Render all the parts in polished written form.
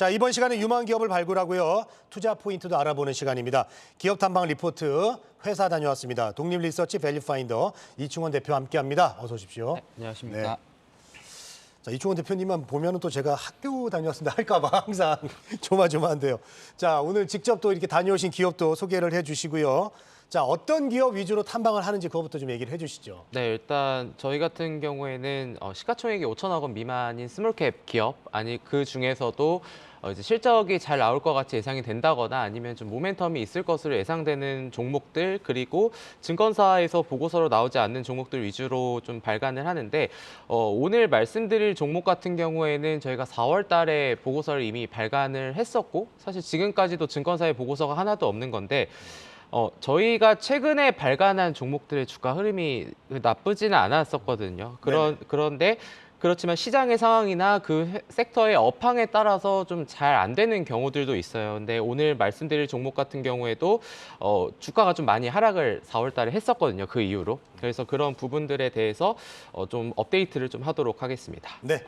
자, 이번 시간은 유망 기업을 발굴하고요. 투자 포인트도 알아보는 시간입니다. 기업 탐방 리포트 회사 다녀왔습니다. 독립리서치 밸류파인더 이충원 대표 함께합니다. 어서 오십시오. 네, 안녕하십니까. 자, 이충원 대표님만 보면 또 제가 학교 다녀왔습니다 할까 봐 항상 조마조마한데요. 자, 오늘 직접 또 이렇게 다녀오신 기업도 소개를 해주시고요. 자, 어떤 기업 위주로 탐방을 하는지 그거부터 좀 얘기를 해주시죠. 네, 일단 저희 같은 경우에는 시가총액이 5천억 원 미만인 스몰캡 기업, 아니 그 중에서도 이제 실적이 잘 나올 것 같이 예상이 된다거나 아니면 좀 모멘텀이 있을 것으로 예상되는 종목들, 그리고 증권사에서 보고서로 나오지 않는 종목들 위주로 좀 발간을 하는데, 오늘 말씀드릴 종목 같은 경우에는 저희가 4월 달에 보고서를 이미 발간을 했었고, 사실 지금까지도 증권사의 보고서가 하나도 없는 건데, 저희가 최근에 발간한 종목들의 주가 흐름이 나쁘지는 않았었거든요. 그런데 그렇지만 시장의 상황이나 그 섹터의 업황에 따라서 좀 잘 안 되는 경우들도 있어요. 근데 오늘 말씀드릴 종목 같은 경우에도 주가가 좀 많이 하락을 4월 달에 했었거든요. 그 이후로. 그래서 그런 부분들에 대해서 좀 업데이트를 좀 하도록 하겠습니다. 네.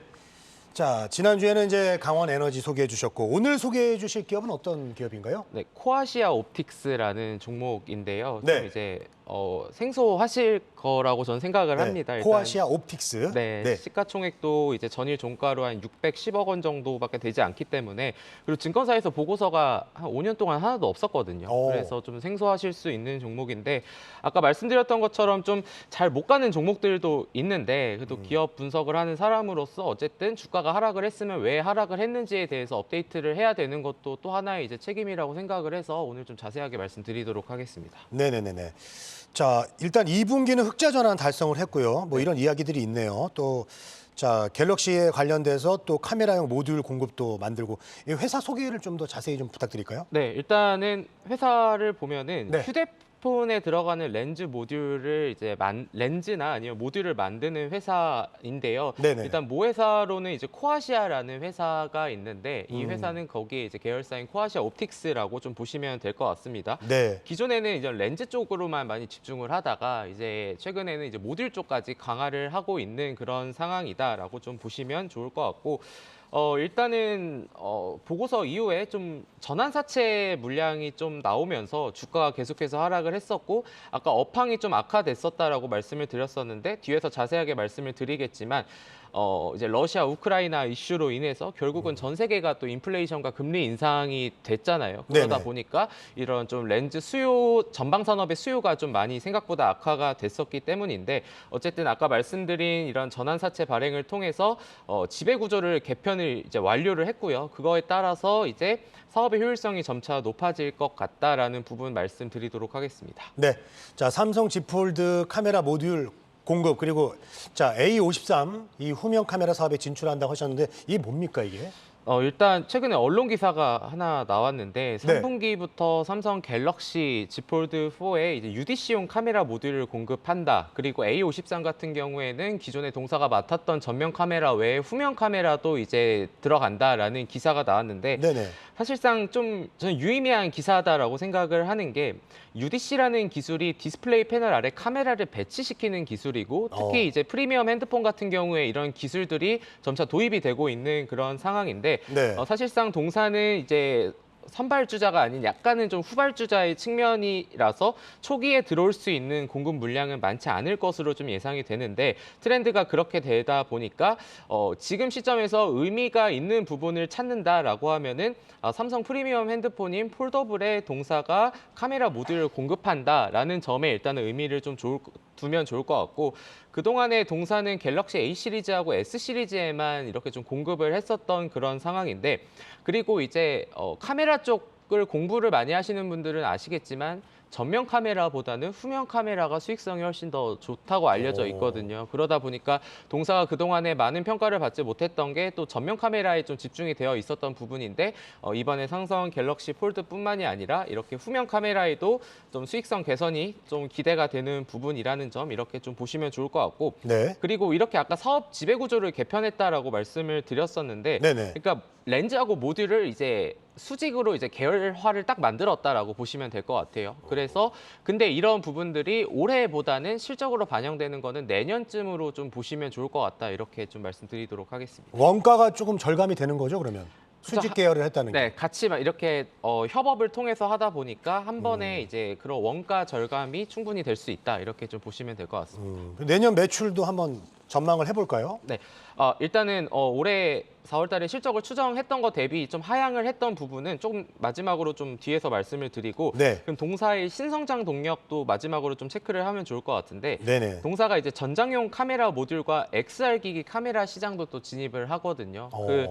자, 지난주에는 이제 강원 에너지 소개해 주셨고 오늘 소개해 주실 기업은 어떤 기업인가요? 네, 코아시아 옵틱스라는 종목인데요. 네. 좀 이제 생소하실 거라고 저는 생각을 합니다. 일단. 코아시아 옵틱스. 네, 시가총액도 이제 전일 종가로 한 610억 원 정도밖에 되지 않기 때문에, 그리고 증권사에서 보고서가 한 5년 동안 하나도 없었거든요. 그래서 좀 생소하실 수 있는 종목인데, 아까 말씀드렸던 것처럼 좀 잘 못 가는 종목들도 있는데, 그래도 기업 분석을 하는 사람으로서 어쨌든 주가가 하락을 했으면 왜 하락을 했는지에 대해서 업데이트를 해야 되는 것도 또 하나의 이제 책임이라고 생각을 해서 오늘 좀 자세하게 말씀드리도록 하겠습니다. 네네네네. 자, 일단 2분기는 흑자 전환 달성을 했고요. 뭐 이런 이야기들이 있네요. 또 자, 갤럭시에 관련돼서 또 카메라용 모듈 공급도 만들고, 이 회사 소개를 좀 더 자세히 좀 부탁드릴까요? 네, 일단은 회사를 보면은 네. 휴대폰에 들어가는 렌즈 모듈을 이제 렌즈나 아니면 모듈을 만드는 회사인데요. 네네. 일단 모 회사로는 이제 코아시아라는 회사가 있는데, 이 회사는 거기에 이제 계열사인 코아시아 옵틱스라고 좀 보시면 될 것 같습니다. 네. 기존에는 이제 렌즈 쪽으로만 많이 집중을 하다가 이제 최근에는 이제 모듈 쪽까지 강화를 하고 있는 그런 상황이다라고 좀 보시면 좋을 것 같고, 일단은 보고서 이후에 좀 전환사채 물량이 좀 나오면서 주가가 계속해서 하락을 했었고, 아까 업황이 좀 악화됐었다라고 말씀을 드렸었는데, 뒤에서 자세하게 말씀을 드리겠지만, 이제 러시아 우크라이나 이슈로 인해서 결국은 전 세계가 또 인플레이션과 금리 인상이 됐잖아요. 그러다 네네. 보니까 이런 좀 렌즈 수요, 전방 산업의 수요가 좀 많이 생각보다 악화가 됐었기 때문인데, 어쨌든 아까 말씀드린 이런 전환사채 발행을 통해서 지배 구조를 개편을 이제 완료를 했고요. 그거에 따라서 이제 사업의 효율성이 점차 높아질 것 같다라는 부분 말씀드리도록 하겠습니다. 네. 자, 삼성 Z 폴드 카메라 모듈 공급, 그리고 자, A53 이 후면 카메라 사업에 진출한다고 하셨는데 이게 뭡니까 이게? 일단 최근에 언론 기사가 하나 나왔는데, 네. 3분기부터 삼성 갤럭시 Z 폴드 4에 이제 UDC용 카메라 모듈을 공급한다. 그리고 A53 같은 경우에는 기존에 동사가 맡았던 전면 카메라 외에 후면 카메라도 이제 들어간다라는 기사가 나왔는데, 네네. 사실상 좀 저는 유의미한 기사다라고 생각을 하는 게, UDC라는 기술이 디스플레이 패널 아래 카메라를 배치시키는 기술이고, 특히 이제 프리미엄 핸드폰 같은 경우에 이런 기술들이 점차 도입이 되고 있는 그런 상황인데, 네. 사실상 동사는 이제 선발주자가 아닌 약간은 좀 후발주자의 측면이라서 초기에 들어올 수 있는 공급 물량은 많지 않을 것으로 좀 예상이 되는데, 트렌드가 그렇게 되다 보니까 지금 시점에서 의미가 있는 부분을 찾는다라고 하면은 삼성 프리미엄 핸드폰인 폴더블의 동사가 카메라 모듈을 공급한다라는 점에 일단은 의미를 좀 두면 좋을 것 같고, 그동안의 동사는 갤럭시 A 시리즈하고 S 시리즈에만 이렇게 좀 공급을 했었던 그런 상황인데, 그리고 이제 카메라 쪽을 공부를 많이 하시는 분들은 아시겠지만 전면 카메라보다는 후면 카메라가 수익성이 훨씬 더 좋다고 알려져 있거든요. 그러다 보니까 동사가 그동안에 많은 평가를 받지 못했던 게 또 전면 카메라에 좀 집중이 되어 있었던 부분인데, 이번에 삼성 갤럭시 폴드뿐만이 아니라 이렇게 후면 카메라에도 좀 수익성 개선이 좀 기대가 되는 부분이라는 점 이렇게 좀 보시면 좋을 것 같고, 네. 그리고 이렇게 아까 사업 지배 구조를 개편했다라고 말씀을 드렸었는데, 네네. 그러니까 렌즈하고 모듈을 이제 수직으로 이제 계열화를 딱 만들었다라고 보시면 될 것 같아요. 그래서 근데 이런 부분들이 올해보다는 실적으로 반영되는 거는 내년쯤으로 좀 보시면 좋을 것 같다, 이렇게 좀 말씀드리도록 하겠습니다. 원가가 조금 절감이 되는 거죠, 그러면? 수직 계열을 했다는 게. 네, 같이 막 이렇게 협업을 통해서 하다 보니까 한 번에 이제 그런 원가 절감이 충분히 될 수 있다 이렇게 좀 보시면 될 것 같습니다. 내년 매출도 한번 전망을 해볼까요? 네, 일단은 올해 4월달에 실적을 추정했던 것 대비 좀 하향을 했던 부분은 조금 마지막으로 좀 뒤에서 말씀을 드리고, 네. 그럼 동사의 신성장 동력도 마지막으로 좀 체크를 하면 좋을 것 같은데, 네네. 동사가 이제 전장용 카메라 모듈과 XR 기기 카메라 시장도 또 진입을 하거든요. 그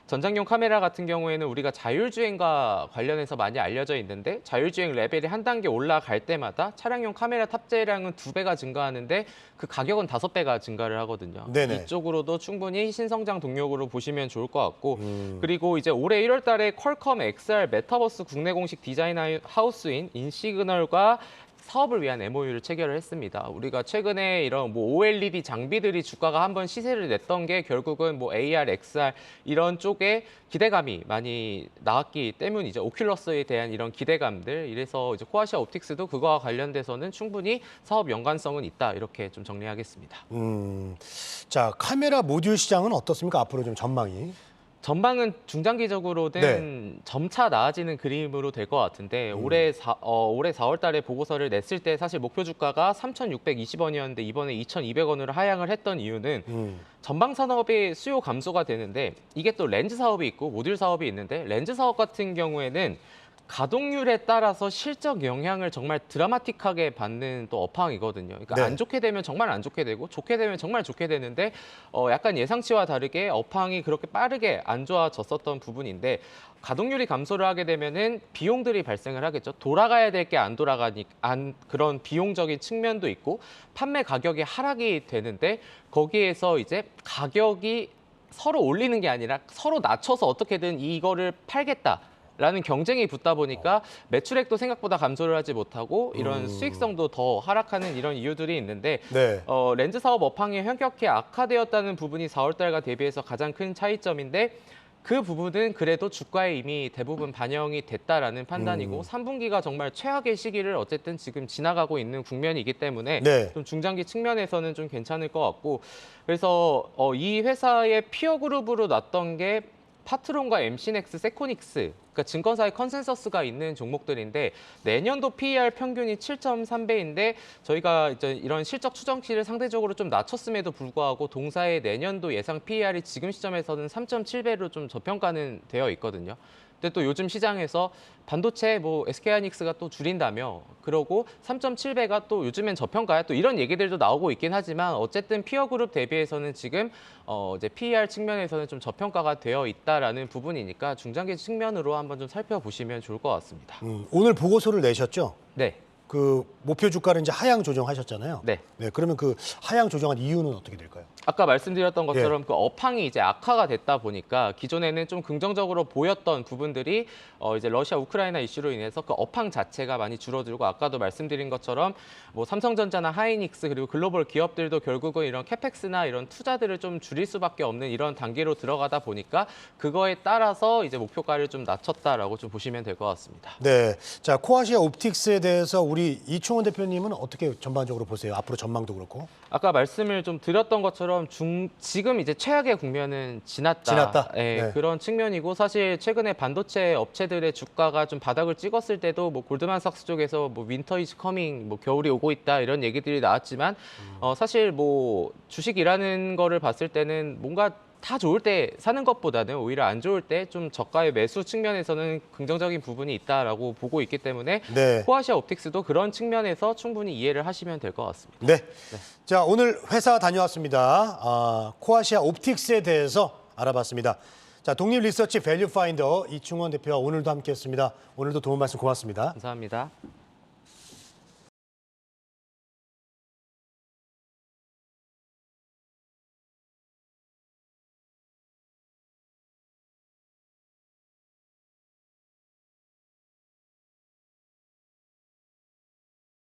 전장용 카메라 같은 경우에는 우리가 자율주행과 관련해서 많이 알려져 있는데, 자율주행 레벨이 한 단계 올라갈 때마다 차량용 카메라 탑재량은 2배가 증가하는데 그 가격은 5배가 증가를 하거든요. 네네. 이쪽으로도 충분히 신성장 동력으로 보시면 좋을 것 같고, 그리고 이제 올해 1월 달에 퀄컴 XR 메타버스 국내 공식 디자인 하우스인 인시그널과 사업을 위한 MOU를 체결을 했습니다. 우리가 최근에 이런 뭐 OLED 장비들이 주가가 한번 시세를 냈던 게 결국은 뭐 AR, XR 이런 쪽에 기대감이 많이 나왔기 때문이죠. 오큘러스에 대한 이런 기대감들. 이래서 이제 코아시아 옵틱스도 그거와 관련돼서는 충분히 사업 연관성은 있다. 이렇게 좀 정리하겠습니다. 자, 카메라 모듈 시장은 어떻습니까? 앞으로 좀 전망이. 전망은 중장기적으로는 점차 나아지는 그림으로 될 것 같은데, 올해 4월 달에 보고서를 냈을 때 사실 목표 주가가 3,620원이었는데 이번에 2,200원으로 하향을 했던 이유는 전방 산업의 수요 감소가 되는데, 이게 또 렌즈 사업이 있고 모듈 사업이 있는데, 렌즈 사업 같은 경우에는 가동률에 따라서 실적 영향을 정말 드라마틱하게 받는 또 업황이거든요. 그러니까 네. 안 좋게 되면 정말 안 좋게 되고 좋게 되면 정말 좋게 되는데, 약간 예상치와 다르게 업황이 그렇게 빠르게 안 좋아졌었던 부분인데, 가동률이 감소를 하게 되면은 비용들이 발생을 하겠죠. 돌아가야 될 게 안 그런 비용적인 측면도 있고, 판매 가격이 하락이 되는데 거기에서 이제 가격이 서로 올리는 게 아니라 서로 낮춰서 어떻게든 이거를 팔겠다. 라는 경쟁이 붙다 보니까 매출액도 생각보다 감소를 하지 못하고 이런 수익성도 더 하락하는 이런 이유들이 있는데, 네. 렌즈 사업 업황이 현격히 악화되었다는 부분이 4월 달과 대비해서 가장 큰 차이점인데, 그 부분은 그래도 주가에 이미 대부분 반영이 됐다라는 판단이고 3분기가 정말 최악의 시기를 어쨌든 지금 지나가고 있는 국면이기 때문에 네. 좀 중장기 측면에서는 좀 괜찮을 것 같고, 그래서 이 회사의 피어 그룹으로 놨던 게 파트론과 엠시넥스, 세코닉스, 그러니까 증권사의 컨센서스가 있는 종목들인데, 내년도 PER 평균이 7.3배인데 저희가 이제 이런 실적 추정치를 상대적으로 좀 낮췄음에도 불구하고 동사의 내년도 예상 PER이 지금 시점에서는 3.7배로 좀 저평가는 되어 있거든요. 근데 또 요즘 시장에서 반도체 뭐 SK하이닉스가 또 줄인다며, 그러고 3.7배가 또 요즘엔 저평가야, 또 이런 얘기들도 나오고 있긴 하지만 어쨌든 피어 그룹 대비해서는 지금 이제 PER 측면에서는 좀 저평가가 되어 있다라는 부분이니까 중장기 측면으로 한번 좀 살펴보시면 좋을 것 같습니다. 오늘 보고서를 내셨죠? 네. 그 목표 주가를 이제 하향 조정하셨잖아요. 네. 네. 그러면 그 하향 조정한 이유는 어떻게 될까요? 아까 말씀드렸던 것처럼 예. 그 업황이 이제 악화가 됐다 보니까 기존에는 좀 긍정적으로 보였던 부분들이 이제 러시아 우크라이나 이슈로 인해서 그 업황 자체가 많이 줄어들고, 아까도 말씀드린 것처럼 뭐 삼성전자나 하이닉스 그리고 글로벌 기업들도 결국은 이런 캐펙스나 이런 투자들을 좀 줄일 수밖에 없는 이런 단계로 들어가다 보니까 그거에 따라서 이제 목표가를 좀 낮췄다라고 좀 보시면 될 것 같습니다. 네. 자, 코아시아 옵틱스에 대해서 우리 이충원 대표님은 어떻게 전반적으로 보세요? 앞으로 전망도 그렇고. 아까 말씀을 좀 드렸던 것처럼 지금 이제 최악의 국면은 지났다. 예, 네. 그런 측면이고, 사실 최근에 반도체 업체들의 주가가 좀 바닥을 찍었을 때도 뭐 골드만삭스 쪽에서 뭐 윈터 이즈 커밍, 뭐 겨울이 오고 있다 이런 얘기들이 나왔지만 사실 뭐 주식이라는 거를 봤을 때는 뭔가 다 좋을 때 사는 것보다는 오히려 안 좋을 때 좀 저가의 매수 측면에서는 긍정적인 부분이 있다라고 보고 있기 때문에 네. 코아시아 옵틱스도 그런 측면에서 충분히 이해를 하시면 될 것 같습니다. 네. 자, 오늘 회사 다녀왔습니다. 코아시아 옵틱스에 대해서 알아봤습니다. 자, 독립 리서치 밸류 파인더 이충원 대표와 오늘도 함께했습니다. 오늘도 도움 말씀 고맙습니다. 감사합니다.